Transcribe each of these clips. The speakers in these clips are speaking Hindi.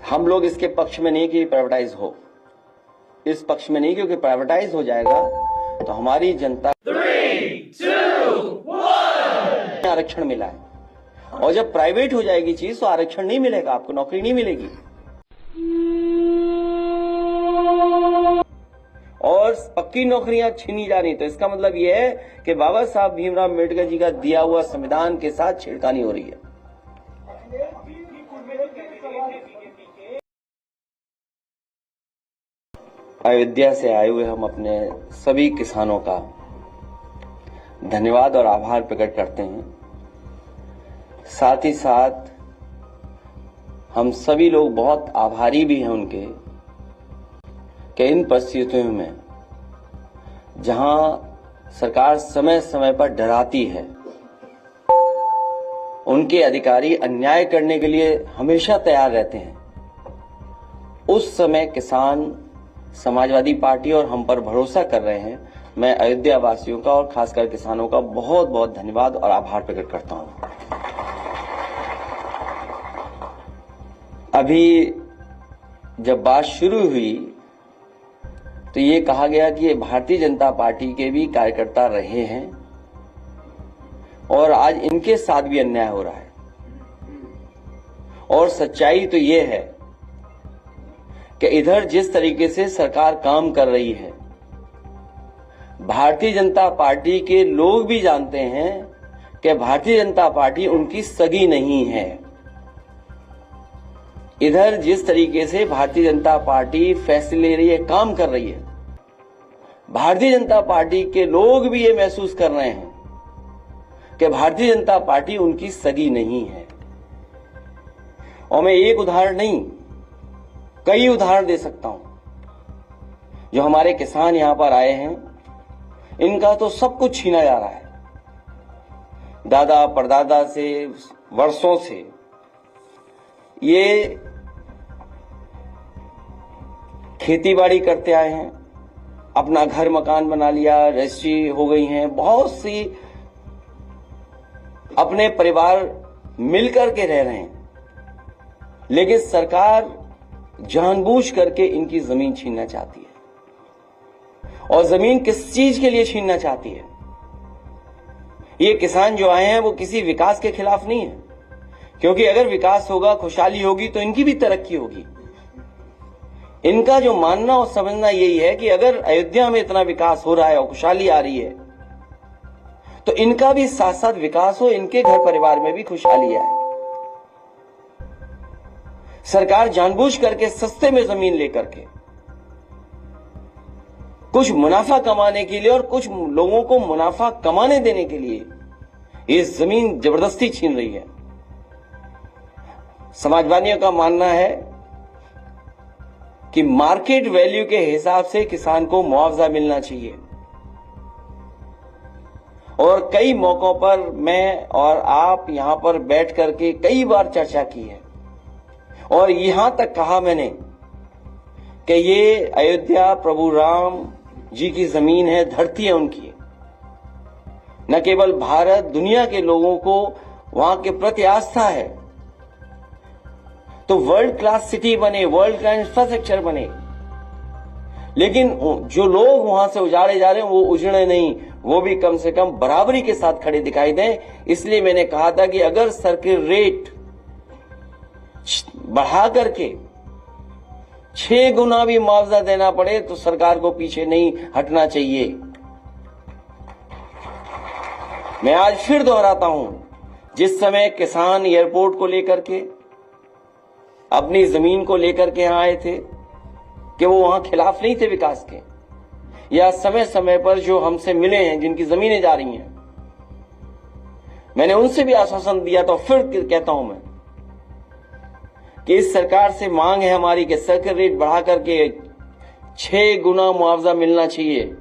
हम लोग इसके पक्ष में नहीं कि प्राइवेटाइज हो, इस पक्ष में नहीं, क्योंकि प्राइवेटाइज हो जाएगा तो हमारी जनता 3, 2, 1 आरक्षण मिला है, और जब प्राइवेट हो जाएगी चीज तो आरक्षण नहीं मिलेगा, आपको नौकरी नहीं मिलेगी। और पक्की नौकरियां छीनी जा रही, तो इसका मतलब यह है कि बाबा साहब भीमराव अम्बेडकर जी का दिया हुआ संविधान के साथ छेड़खानी हो रही है। अयोध्या से आए हुए हम अपने सभी किसानों का धन्यवाद और आभार प्रकट करते हैं। साथ ही साथ हम सभी लोग बहुत आभारी भी हैं उनके कि इन परिस्थितियों में जहां सरकार समय समय पर डराती है, उनके अधिकारी अन्याय करने के लिए हमेशा तैयार रहते हैं, उस समय किसान समाजवादी पार्टी और हम पर भरोसा कर रहे हैं। मैं अयोध्या वासियों का और खासकर किसानों का बहुत बहुत धन्यवाद और आभार प्रकट करता हूं। अभी जब बात शुरू हुई तो ये कहा गया कि ये भारतीय जनता पार्टी के भी कार्यकर्ता रहे हैं और आज इनके साथ भी अन्याय हो रहा है। और सच्चाई तो ये है कि इधर जिस तरीके से सरकार काम कर रही है, भारतीय जनता पार्टी के लोग भी जानते हैं कि भारतीय जनता पार्टी उनकी सगी नहीं है। इधर जिस तरीके से भारतीय जनता पार्टी फैसले ले रही है, काम कर रही है, भारतीय जनता पार्टी के लोग भी ये महसूस कर रहे हैं कि भारतीय जनता पार्टी उनकी सगी नहीं है। और मैं एक उदाहरण नहीं, कई उदाहरण दे सकता हूं। जो हमारे किसान यहां पर आए हैं, इनका तो सब कुछ छीना जा रहा है। दादा परदादा से वर्षों से ये खेतीबाड़ी करते आए हैं, अपना घर मकान बना लिया, रजिस्ट्री हो गई हैं, बहुत सी अपने परिवार मिलकर के रह रहे हैं, लेकिन सरकार जानबूझ करके इनकी जमीन छीनना चाहती है। और जमीन किस चीज के लिए छीनना चाहती है? ये किसान जो आए हैं वो किसी विकास के खिलाफ नहीं है, क्योंकि अगर विकास होगा, खुशहाली होगी तो इनकी भी तरक्की होगी। इनका जो मानना और समझना यही है कि अगर अयोध्या में इतना विकास हो रहा है और खुशहाली आ रही है, तो इनका भी साथ साथ विकास हो, इनके घर परिवार में भी खुशहाली आए। सरकार जानबूझ करके सस्ते में जमीन लेकर के कुछ मुनाफा कमाने के लिए और कुछ लोगों को मुनाफा कमाने देने के लिए ये जमीन जबरदस्ती छीन रही है। समाजवादियों का मानना है कि मार्केट वैल्यू के हिसाब से किसान को मुआवजा मिलना चाहिए। और कई मौकों पर मैं और आप यहां पर बैठ करके कई बार चर्चा की है, और यहां तक कहा मैंने कि ये अयोध्या प्रभु राम जी की जमीन है, धरती है उनकी। न केवल भारत, दुनिया के लोगों को वहां के प्रति आस्था है, तो वर्ल्ड क्लास सिटी बने, वर्ल्ड क्लास इंफ्रास्ट्रक्चर बने, लेकिन जो लोग वहां से उजाड़े जा रहे हैं वो उजड़े नहीं, वो भी कम से कम बराबरी के साथ खड़े दिखाई दें। इसलिए मैंने कहा था कि अगर सर्किल रेट बढ़ा करके 6 गुना भी मुआवजा देना पड़े तो सरकार को पीछे नहीं हटना चाहिए। मैं आज फिर दोहराता हूं, जिस समय किसान एयरपोर्ट को लेकर के, अपनी जमीन को लेकर के यहां आए थे, कि वो वहां खिलाफ नहीं थे विकास के, या समय समय पर जो हमसे मिले हैं, जिनकी जमीनें जा रही हैं, मैंने उनसे भी आश्वासन दिया था। फिर कहता हूं मैं कि इस सरकार से मांग है हमारी कि सर्किल रेट बढ़ा करके 6 गुना मुआवजा मिलना चाहिए।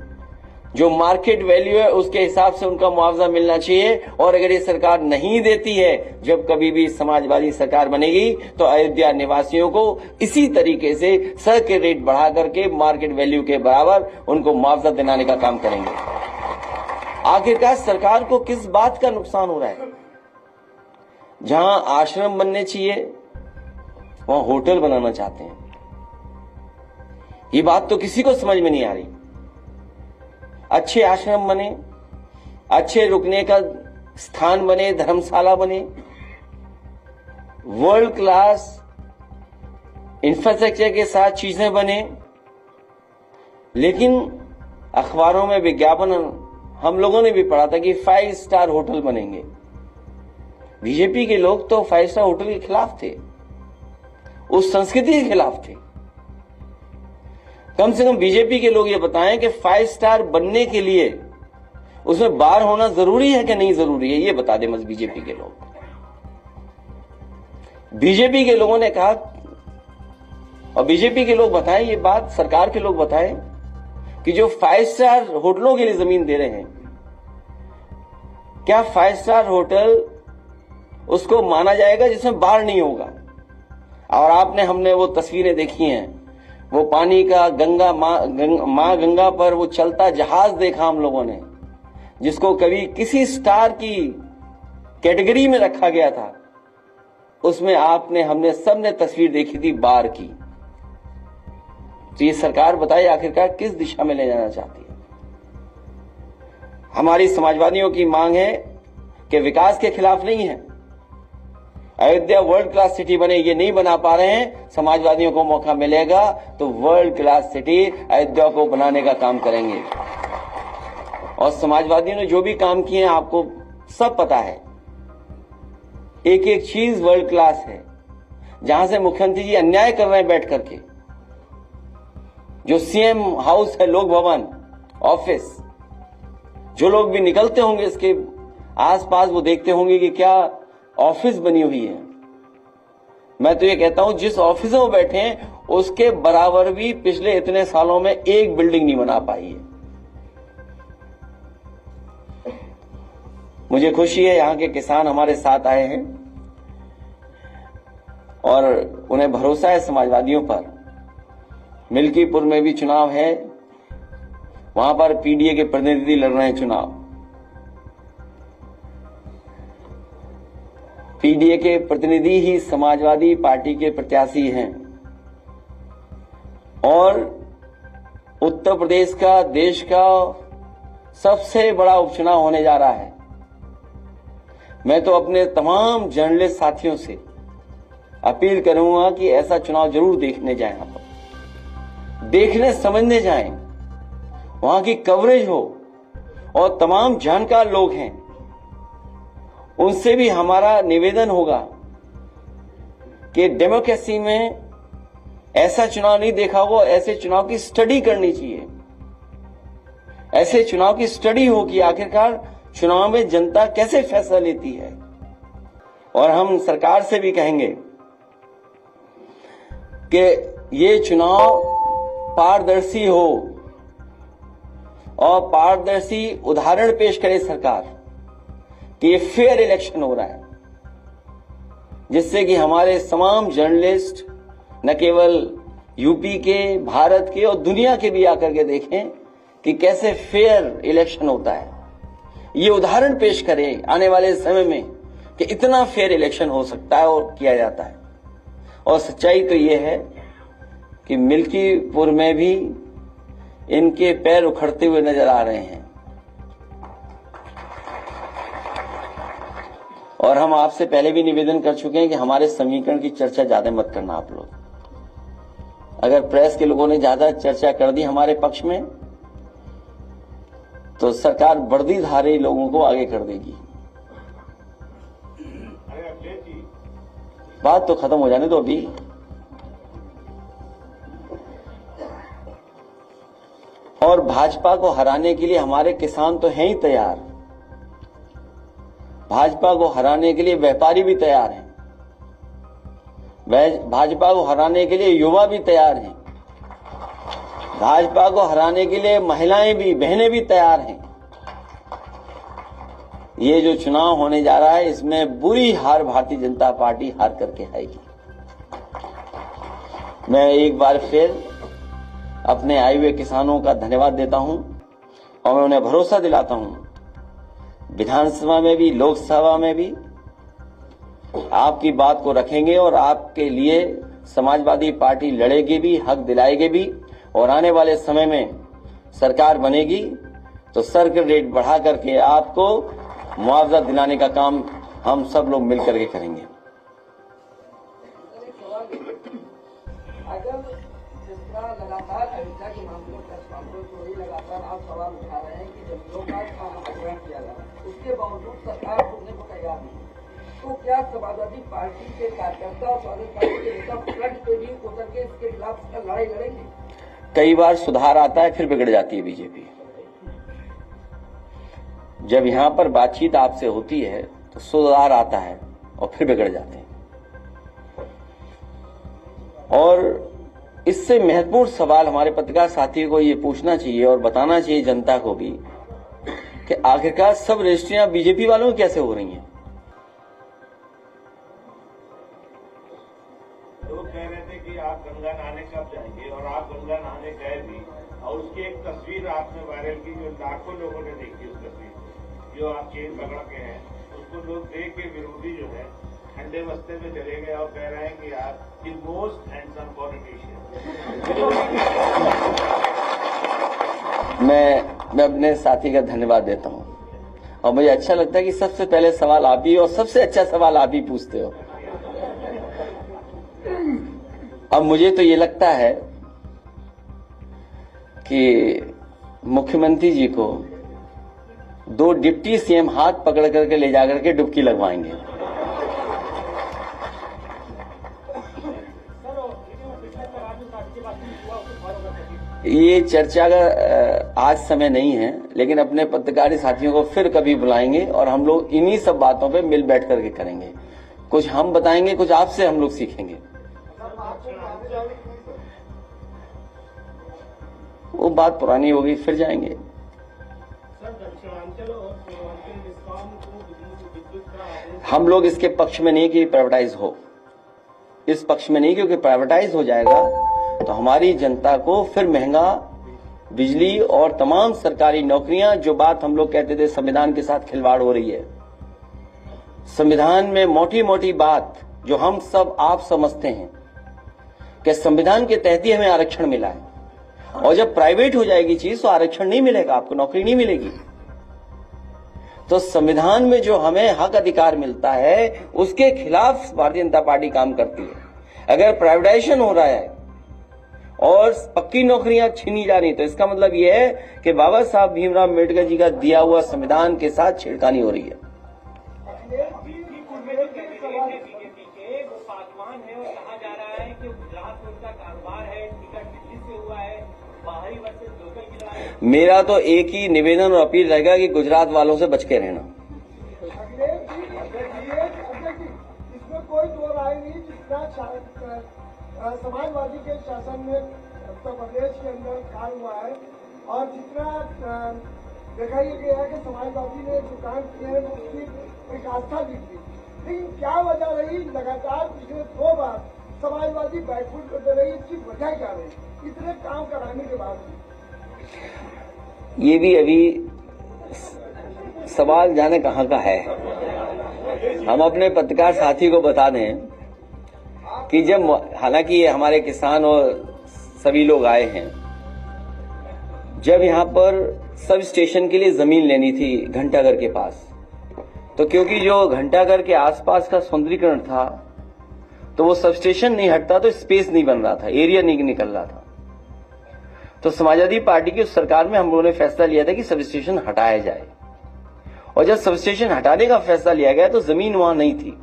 जो मार्केट वैल्यू है उसके हिसाब से उनका मुआवजा मिलना चाहिए। और अगर ये सरकार नहीं देती है, जब कभी भी समाजवादी सरकार बनेगी, तो अयोध्या निवासियों को इसी तरीके से सर्किल रेट बढ़ा करके मार्केट वैल्यू के बराबर उनको मुआवजा दिलाने का काम करेंगे। आखिरकार सरकार को किस बात का नुकसान हो रहा है? जहां आश्रम बनने चाहिए वहां होटल बनाना चाहते हैं। ये बात तो किसी को समझ में नहीं आ रही। अच्छे आश्रम बने, अच्छे रुकने का स्थान बने, धर्मशाला बने, वर्ल्ड क्लास इंफ्रास्ट्रक्चर के साथ चीजें बने, लेकिन अखबारों में विज्ञापन हम लोगों ने भी पढ़ा था कि 5 स्टार होटल बनेंगे। बीजेपी के लोग तो 5 स्टार होटल के खिलाफ थे, उस संस्कृति के खिलाफ थे। कम से कम बीजेपी के लोग ये बताएं कि 5 स्टार बनने के लिए उसमें बार होना जरूरी है कि नहीं जरूरी है, ये बता दे बस बीजेपी के लोग। बीजेपी के लोगों ने कहा, और बीजेपी के लोग बताएं ये बात, सरकार के लोग बताएं कि जो 5 स्टार होटलों के लिए जमीन दे रहे हैं, क्या 5 स्टार होटल उसको माना जाएगा जिसमें बाढ़ नहीं होगा? और हमने वो तस्वीरें देखी हैं, वो पानी का मां गंगा पर वो चलता जहाज देखा हम लोगों ने, जिसको कभी किसी स्टार की कैटेगरी में रखा गया था। उसमें हमने सबने तस्वीर देखी थी बाढ़ की। तो ये सरकार बताए आखिरकार किस दिशा में ले जाना चाहती है? हमारी समाजवादियों की मांग है कि विकास के खिलाफ नहीं है। अयोध्या वर्ल्ड क्लास सिटी बने, ये नहीं बना पा रहे हैं, समाजवादियों को मौका मिलेगा तो वर्ल्ड क्लास सिटी अयोध्या को बनाने का काम करेंगे। और समाजवादियों ने जो भी काम किए हैं आपको सब पता है, एक एक चीज वर्ल्ड क्लास है। जहां से मुख्यमंत्री जी अन्याय कर रहे हैं बैठ करके, जो सीएम हाउस है, लोक भवन, ऑफिस, जो लोग भी निकलते होंगे इसके आसपास वो देखते होंगे कि क्या ऑफिस बनी हुई है। मैं तो ये कहता हूं जिस ऑफिस में वो बैठे हैं उसके बराबर भी पिछले इतने सालों में एक बिल्डिंग नहीं बना पाई है। मुझे खुशी है यहां के किसान हमारे साथ आए हैं और उन्हें भरोसा है समाजवादियों पर। मिल्कीपुर में भी चुनाव है, वहां पर पीडीए के प्रतिनिधि लड़ रहे हैं चुनाव। पीडीए के प्रतिनिधि ही समाजवादी पार्टी के प्रत्याशी हैं और उत्तर प्रदेश का, देश का सबसे बड़ा उपचुनाव होने जा रहा है। मैं तो अपने तमाम जर्नलिस्ट साथियों से अपील करूंगा कि ऐसा चुनाव जरूर देखने जाएं, यहां पर देखने समझने जाएं, वहां की कवरेज हो और तमाम जानकार लोग हैं उनसे भी हमारा निवेदन होगा कि डेमोक्रेसी में ऐसा चुनाव नहीं देखा होगा, ऐसे चुनाव की स्टडी करनी चाहिए। ऐसे चुनाव की स्टडी हो कि आखिरकार चुनाव में जनता कैसे फैसला लेती है। और हम सरकार से भी कहेंगे कि ये चुनाव पारदर्शी हो और पारदर्शी उदाहरण पेश करे सरकार कि ये फेयर इलेक्शन हो रहा है, जिससे कि हमारे तमाम जर्नलिस्ट न केवल यूपी के, भारत के और दुनिया के भी आकर के देखें कि कैसे फेयर इलेक्शन होता है। ये उदाहरण पेश करें आने वाले समय में कि इतना फेयर इलेक्शन हो सकता है और किया जाता है। और सच्चाई तो ये है कि मिल्कीपुर में भी इनके पैर उखड़ते हुए नजर आ रहे हैं। और हम आपसे पहले भी निवेदन कर चुके हैं कि हमारे समीकरण की चर्चा ज्यादा मत करना आप लोग। अगर प्रेस के लोगों ने ज्यादा चर्चा कर दी हमारे पक्ष में तो सरकार वर्दीधारी लोगों को आगे कर देगी। बात तो खत्म हो जाने दो अभी। और भाजपा को हराने के लिए हमारे किसान तो हैं ही तैयार, भाजपा को हराने के लिए व्यापारी भी तैयार हैं, भाजपा को हराने के लिए युवा भी तैयार हैं, भाजपा को हराने के लिए महिलाएं भी, बहनें भी तैयार हैं। ये जो चुनाव होने जा रहा है इसमें बुरी हार भारतीय जनता पार्टी हार करके आएगी। मैं एक बार फिर अपने आए हुए किसानों का धन्यवाद देता हूं और मैं उन्हें भरोसा दिलाता हूं विधानसभा में भी, लोकसभा में भी आपकी बात को रखेंगे और आपके लिए समाजवादी पार्टी लड़ेगी भी, हक दिलाएगी भी, और आने वाले समय में सरकार बनेगी तो सर्किट रेट बढ़ा करके आपको मुआवजा दिलाने का काम हम सब लोग मिलकर के करेंगे। अगर जिस तरह लगातार अयोध्या के मामलों पर लगातार आप सवाल उठा रहे हैं कि जमीनों का अधिग्रहण किया जा रहा है, उसके बावजूद सरकार सुनने को तैयार नहीं, तो क्या समाजवादी पार्टी के कार्यकर्ता और कांग्रेस पार्टी के नेता फ्रंट पे भी उतर के इसके खिलाफ लड़ाई लड़ेंगे? कई बार सुधार आता है फिर बिगड़ जाती है बीजेपी। जब यहां पर बातचीत आपसे होती है तो सुधार आता है और फिर बिगड़ जाते हैं। और इससे महत्वपूर्ण सवाल हमारे पत्रकार साथियों को ये पूछना चाहिए और बताना चाहिए जनता को भी कि आखिरकार सब रजिस्ट्रियां बीजेपी वालों की कैसे हो रही हैं। लोग कह रहे थे कि आप गंगा नहाने कब जाएंगे, और आप गंगा नहाने गए भी, और उसकी एक तस्वीर आपने वायरल की जो लाखों लोगों ने देखी। उस तस्वीर को जो आप चेन पकड़ के हैं उसको लोग देख के विरोधी जो है ठंडे बस्ते में चले गए और कह रहे हैं कि आप द मोस्ट हैंडसम पॉलिटिशियन। मैं अपने साथी का धन्यवाद देता हूं और मुझे अच्छा लगता है कि सबसे पहले सवाल आप ही और सबसे अच्छा सवाल आप ही पूछते हो। अब मुझे तो ये लगता है कि मुख्यमंत्री जी को 2 डिप्टी सीएम हाथ पकड़ करके ले जाकर के डुबकी लगवाएंगे। ये चर्चा का आज समय नहीं है, लेकिन अपने पत्रकारी साथियों को फिर कभी बुलाएंगे और हम लोग इन्हीं सब बातों पे मिल बैठ करके करेंगे। कुछ हम बताएंगे, कुछ आपसे हम लोग सीखेंगे। वो बात पुरानी हो गई, फिर जाएंगे। हम लोग इसके पक्ष में नहीं कि प्राइवेटाइज हो, इस पक्ष में नहीं, क्योंकि प्राइवेटाइज हो जाएगा तो हमारी जनता को फिर महंगा बिजली और तमाम सरकारी नौकरियां, जो बात हम लोग कहते थे संविधान के साथ खिलवाड़ हो रही है। संविधान में मोटी मोटी बात जो हम सब आप समझते हैं कि संविधान के तहत ही हमें आरक्षण मिला है, और जब प्राइवेट हो जाएगी चीज तो आरक्षण नहीं मिलेगा, आपको नौकरी नहीं मिलेगी। तो संविधान में जो हमें हक अधिकार मिलता है उसके खिलाफ भारतीय जनता पार्टी काम करती है। अगर प्राइवेटाइजेशन हो रहा है और पक्की नौकरियां छीनी जा रही, तो इसका मतलब यह है कि बाबा साहब भीमराव अम्बेडकर जी का दिया हुआ संविधान के साथ छेड़खानी हो रही है। मेरा तो एक ही निवेदन और अपील रहेगा कि गुजरात वालों से बच के रहना। इसमें कोई दो राय नहीं, जितना समाजवादी के शासन में उत्तर प्रदेश के अंदर काल हुआ है और जितना देखा ये गया है कि समाजवादी ने जो काम किए हैं उसकी एक आस्था दी थी, लेकिन क्या वजह रही लगातार पिछले 2 बार समाजवादी बैकफुट करते रही, इसकी वजह क्या रही इतने काम कराने के बाद? ये भी अभी सवाल जाने कहां का है। हम अपने पत्रकार साथी को बता दें कि जब, हालांकि ये हमारे किसान और सभी लोग आए हैं, जब यहां पर सब स्टेशन के लिए जमीन लेनी थी घंटाघर के पास, तो क्योंकि जो घंटाघर के आसपास का सौंदर्यीकरण था तो वो सब स्टेशन नहीं हटता, तो स्पेस नहीं बन रहा था, एरिया नहीं निकल रहा था। तो समाजवादी पार्टी की उस सरकार में हम लोगों ने फैसला लिया था कि सब स्टेशन हटाया जाए, और जब सब स्टेशन हटाने का फैसला लिया गया तो जमीन वहां नहीं थी।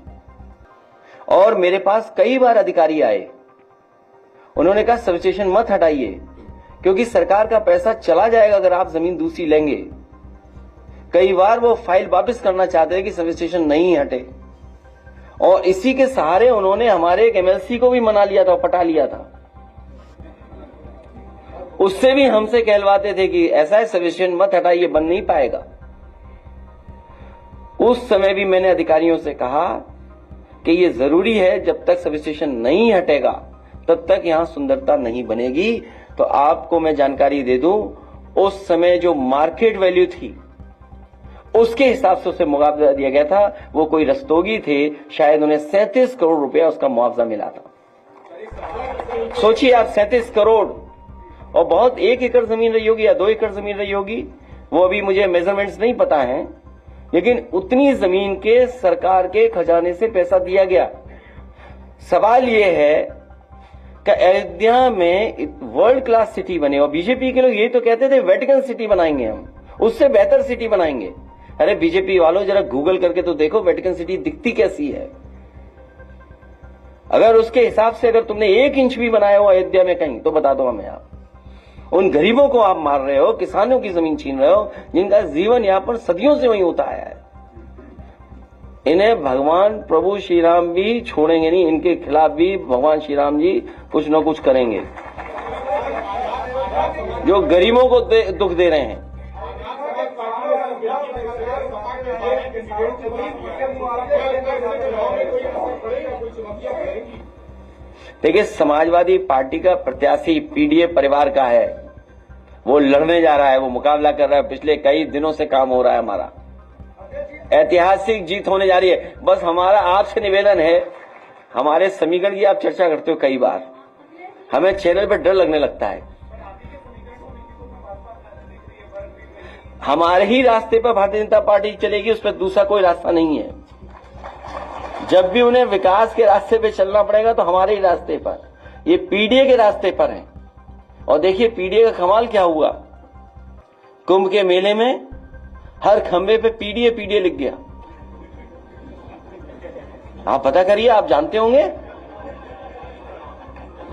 और मेरे पास कई बार अधिकारी आए, उन्होंने कहा सब स्टेशन मत हटाइए क्योंकि सरकार का पैसा चला जाएगा अगर आप जमीन दूसरी लेंगे। कई बार वो फाइल वापस करना चाहते हैं कि सब स्टेशन नहीं हटे, और इसी के सहारे उन्होंने हमारे एक एमएलसी को भी मना लिया था, पटा लिया था। उससे भी हमसे कहलवाते थे कि ऐसा है सब स्टेशन मत हटाइए, बन नहीं पाएगा। उस समय भी मैंने अधिकारियों से कहा कि ये जरूरी है, जब तक सब स्टेशन नहीं हटेगा तब तक यहां सुंदरता नहीं बनेगी। तो आपको मैं जानकारी दे दूं, उस समय जो मार्केट वैल्यू थी उसके हिसाब से उसे मुआवजा दिया गया था। वो कोई रस्तोगी थे, शायद उन्हें 37 करोड़ रुपया उसका मुआवजा मिला था। सोचिए आप 37 करोड़ और बहुत 1 एकड़ जमीन रही होगी या 2 एकड़ जमीन रही होगी, वो अभी मुझे मेजरमेंट्स नहीं पता है, लेकिन उतनी जमीन के सरकार के खजाने से पैसा दिया गया। सवाल ये है कि अयोध्या में वर्ल्ड क्लास सिटी बने, और बीजेपी के लोग ये तो कहते थे वेटिकन सिटी बनाएंगे, हम उससे बेहतर सिटी बनाएंगे। अरे बीजेपी वालों जरा गूगल करके तो देखो वेटिकन सिटी दिखती कैसी है। अगर उसके हिसाब से अगर तुमने 1 इंच भी बनाया हो अयोध्या में कहीं तो बता दो हमें। आप उन गरीबों को आप मार रहे हो, किसानों की जमीन छीन रहे हो, जिनका जीवन यापन सदियों से वहीं होता आया है। इन्हें भगवान प्रभु श्री राम भी छोड़ेंगे नहीं, इनके खिलाफ भी भगवान श्री राम जी कुछ न कुछ करेंगे, जो गरीबों को दुख दे रहे हैं। देखिए, समाजवादी पार्टी का प्रत्याशी पीडीए परिवार का है, वो लड़ने जा रहा है, वो मुकाबला कर रहा है। पिछले कई दिनों से काम हो रहा है, हमारा ऐतिहासिक जीत होने जा रही है। बस हमारा आपसे निवेदन है, हमारे समीकरण की आप चर्चा करते हो कई बार, हमें चैनल पर डर लगने लगता है। हमारे ही रास्ते पर भारतीय जनता पार्टी चलेगी, उस पर दूसरा कोई रास्ता नहीं है। जब भी उन्हें विकास के रास्ते पे चलना पड़ेगा तो हमारे ही रास्ते पर, ये पीडीए के रास्ते पर है। और देखिए पीडीए का कमाल क्या हुआ, कुंभ के मेले में हर खंबे पे पीडीए पीडीए लिख गया। आप पता करिए, आप जानते होंगे,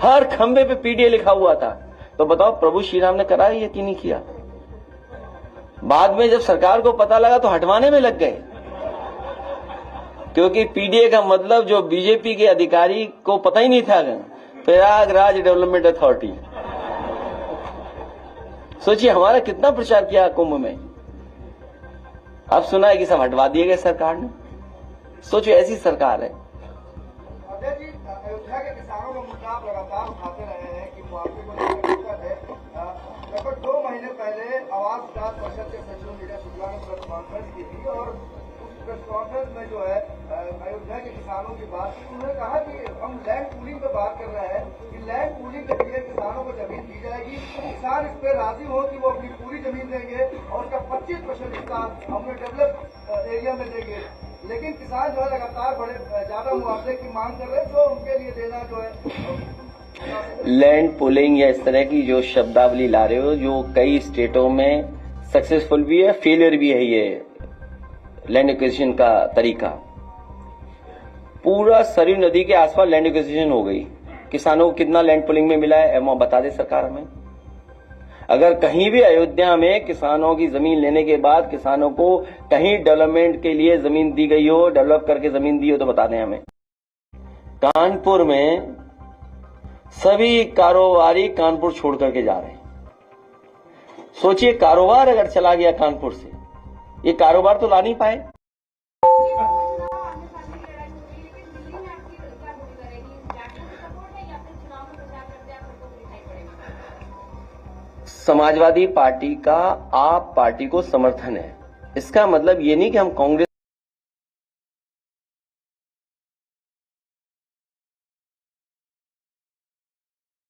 हर खंबे पे पीडीए लिखा हुआ था। तो बताओ प्रभु श्री राम ने करा ये कि नहीं किया? बाद में जब सरकार को पता लगा तो हटवाने में लग गए, क्योंकि पीडीए का मतलब जो बीजेपी के अधिकारी को पता ही नहीं था, प्रयागराज डेवलपमेंट अथॉरिटी। सोचिए हमारा कितना प्रचार किया कुंभ में, अब सुना है कि सब हटवा दिए गए सरकार ने। सोचो ऐसी सरकार है। अयोध्या के किसानों का मुद्दा आप लगातार उठाते रहे हैं कि मुआवजे को लेकर दिक्कत है। लगभग 2 महीने पहले आवास विकास परिषद के सचिव नीरज शुक्ला ने प्रेस कॉन्फ्रेंस की थी, और उस प्रेस कॉन्फ्रेंस में जो है अयोध्या के किसानों की बात की। उन्होंने कहा कि हम लैंड पूलिंग पे बात कर रहे हैं कि लैंड पूलिंग के जरिए किसानों को जमीन दी जाएगी, किसान इस पे राजी हो कि वो अपनी पूरी जमीन देंगे और उसका 25% हिस्सा अपने डेवलप एरिया में देंगे। लेकिन किसान जो है लगातार बड़े ज्यादा मुआवजे की मांग कर रहे हैं, जो उनके लिए देना जो है लैंड पुलिंग या इस तरह की जो शब्दावली ला रहे हो, जो कई स्टेटों में सक्सेसफुल भी है, फेलियर भी है। ये लैंड एक्विजिशन का तरीका, पूरा सरयू नदी के आसपास लैंड एक्विजिशन हो गई। किसानों को कितना लैंड पुलिंग में मिला है अमाउंट बता दे सरकार हमें। अगर कहीं भी अयोध्या में किसानों की जमीन लेने के बाद किसानों को कहीं डेवलपमेंट के लिए जमीन दी गई हो, डेवलप करके जमीन दी हो, तो बता दें हमें। कानपुर में सभी कारोबारी कानपुर छोड़ करके जा रहे हैं। सोचिए कारोबार अगर चला गया कानपुर से, ये कारोबार तो ला नहीं पाए। समाजवादी पार्टी का आप पार्टी को समर्थन है, इसका मतलब ये नहीं कि हम कांग्रेस